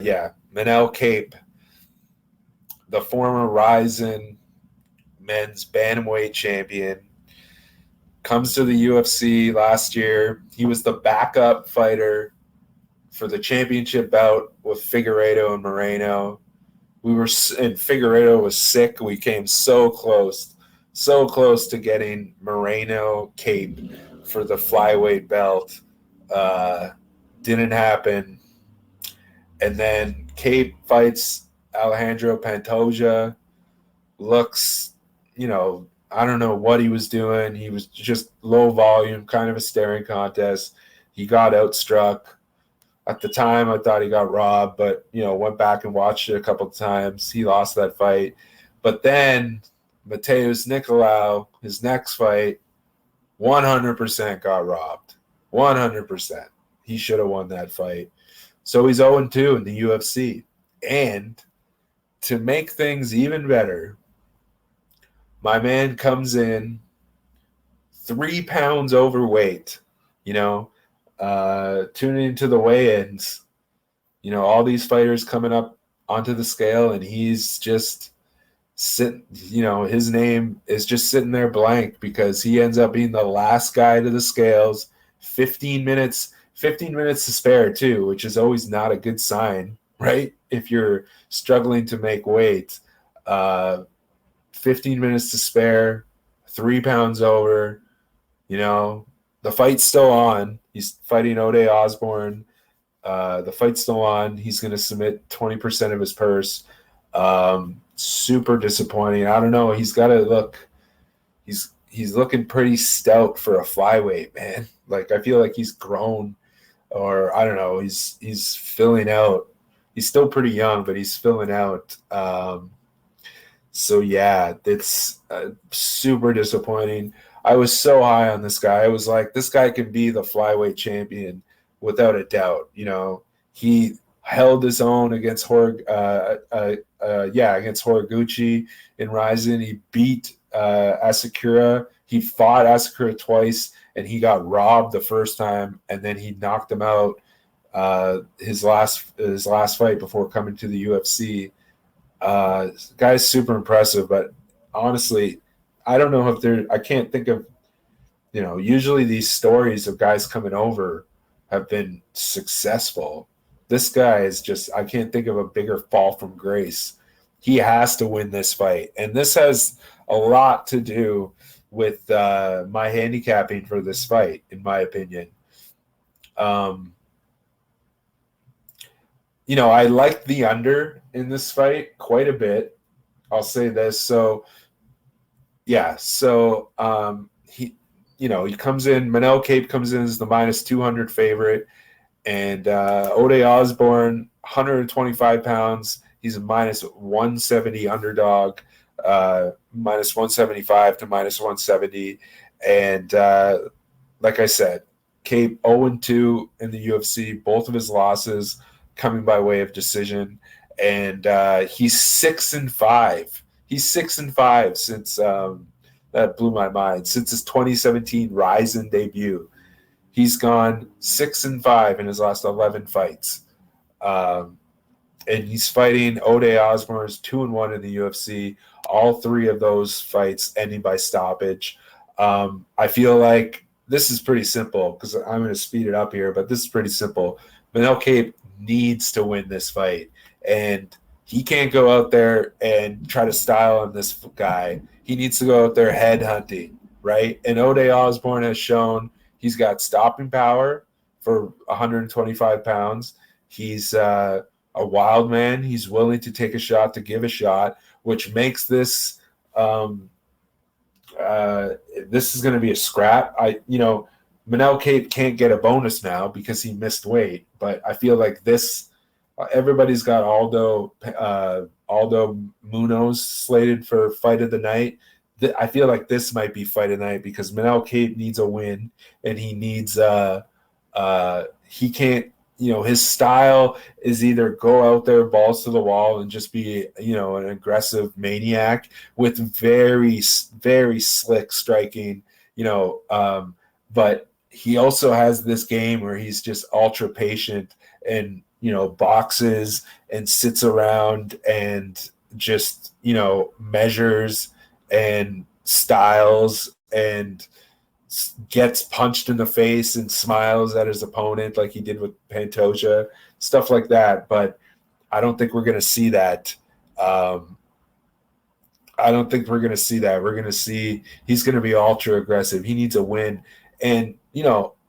Yeah, Manel Kape, the former Ryzen men's bantamweight champion, comes to the UFC last year. He was the backup fighter for the championship bout with Figueiredo and Moreno. And Figueiredo was sick. We came so close to getting Moreno Cape for the flyweight belt. Uh, didn't happen. And then Cape fights Alejandro Pantoja. Looks, I don't know what he was doing. He was just low volume, kind of a staring contest. He got outstruck. At the time, I thought he got robbed, but, went back and watched it a couple of times. He lost that fight. But then Mateus Nicolau, his next fight, 100% got robbed. 100%. He should have won that fight. So he's 0-2 in the UFC. And to make things even better, my man comes in 3 pounds overweight, tuning into the weigh-ins, all these fighters coming up onto the scale, and he's just sitting, his name is just sitting there blank because he ends up being the last guy to the scales. 15 minutes to spare too, which is always not a good sign, right? If you're struggling to make weight. 15 minutes to spare, 3 pounds over, the fight's still on. He's fighting Ode Osbourne. The fight's still on. He's going to submit 20% of his purse. Super disappointing. I don't know. He's got to look. He's looking pretty stout for a flyweight, man. Like, I feel like he's grown, or I don't know. He's filling out. He's still pretty young, but he's filling out. So yeah, it's super disappointing. I was so high on this guy. I was like, this guy can be the flyweight champion without a doubt. He held his own against against Horiguchi in Ryzen. He beat Asakura. He fought Asakura twice, and he got robbed the first time, and then he knocked him out his last fight before coming to the UFC. Guy's super impressive, but honestly, I don't know if I can't think of, usually these stories of guys coming over have been successful. This guy is just, I can't think of a bigger fall from grace. He has to win this fight. And this has a lot to do with my handicapping for this fight, in my opinion. I liked the under in this fight quite a bit. I'll say this. So, yeah. So, he comes in, Manel Kape comes in as the minus 200 favorite. And Ode Osbourne, 125 pounds. He's a minus 170 underdog, minus 175 to minus 170. And like I said, Kape 0-2 in the UFC, both of his losses coming by way of decision, and he's 6-5. He's 6-5 since that blew my mind. Since his 2017 Ryzen debut, he's gone 6-5 in his last 11 fights, and he's fighting Ode Osbourne's 2-1 in the UFC. All 3 of those fights ending by stoppage. I feel like this is pretty simple because I'm going to speed it up here, but this is pretty simple. Manel Kape needs to win this fight, and he can't go out there and try to style on this guy. He needs to go out there head hunting, right? And Ode Osbourne has shown he's got stopping power for 125 pounds. He's a wild man. He's willing to take a shot to give a shot, which makes this this is going to be a scrap. Manel Kape can't get a bonus now because he missed weight, but I feel like this, everybody's got Aldo Munoz slated for fight of the night. I feel like this might be fight of the night because Manel Kape needs a win, and he needs he can't, his style is either go out there balls to the wall and just be, an aggressive maniac with very, very slick striking, but he also has this game where he's just ultra patient and boxes and sits around and just, measures and styles and gets punched in the face and smiles at his opponent like he did with Pantoja, stuff like that. But I don't think we're going to see that. I don't think we're going to see that. We're going to see he's going to be ultra aggressive. He needs a win. And,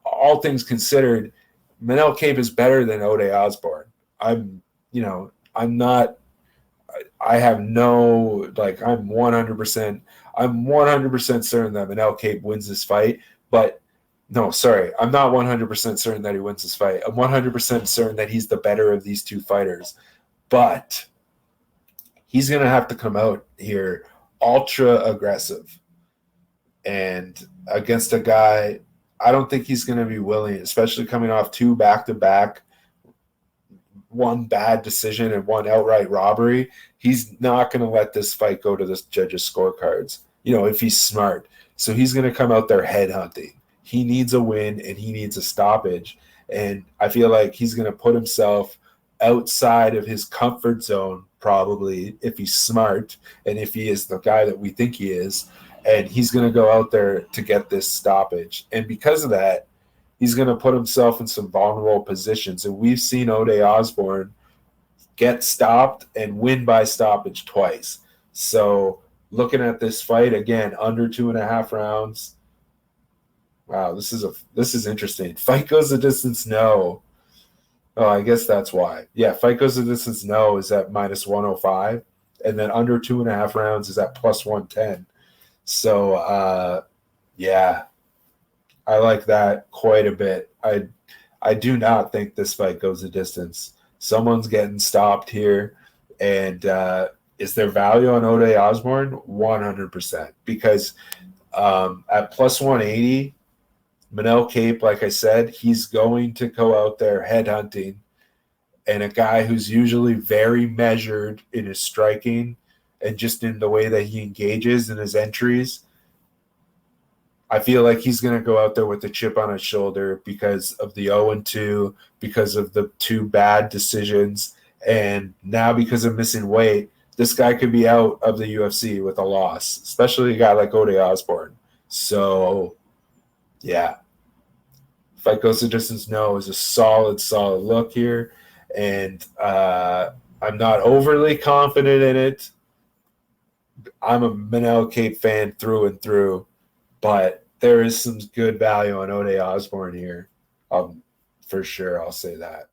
all things considered, Manel Kape is better than Ode Osbourne. I'm not, I have no, I'm 100% certain that Manel Kape wins this fight. But no, sorry, I'm not 100% certain that he wins this fight. I'm 100% certain that he's the better of these two fighters. But he's going to have to come out here ultra aggressive. And against a guy, I don't think he's going to be willing, especially coming off 2 back-to-back, one bad decision and one outright robbery. He's not going to let this fight go to the judges' scorecards, if he's smart. So he's going to come out there headhunting. He needs a win and he needs a stoppage. And I feel like he's going to put himself outside of his comfort zone, probably, if he's smart and if he is the guy that we think he is. And he's going to go out there to get this stoppage. And because of that, he's going to put himself in some vulnerable positions. And we've seen Ode Osbourne get stopped and win by stoppage twice. So looking at this fight, again, under 2.5 rounds. Wow, this is interesting. Fight goes the distance, no. Oh, I guess that's why. Yeah, fight goes the distance, no, is at -105. And then under 2.5 rounds is at +110. So, yeah, I like that quite a bit. I do not think this fight goes the distance. Someone's getting stopped here. And is there value on Ode Osbourne? 100%. Because at +180, Manel Kape, like I said, he's going to go out there headhunting. And a guy who's usually very measured in his striking and just in the way that he engages in his entries, I feel like he's going to go out there with a chip on his shoulder because of the 0-2, because of the 2 bad decisions, and now because of missing weight. This guy could be out of the UFC with a loss, especially a guy like Ode Osbourne. So, yeah. Fight goes the distance, no, is a solid look here. And I'm not overly confident in it. I'm a Manel Kape fan through and through, but there is some good value on Ode Osbourne here. For sure, I'll say that.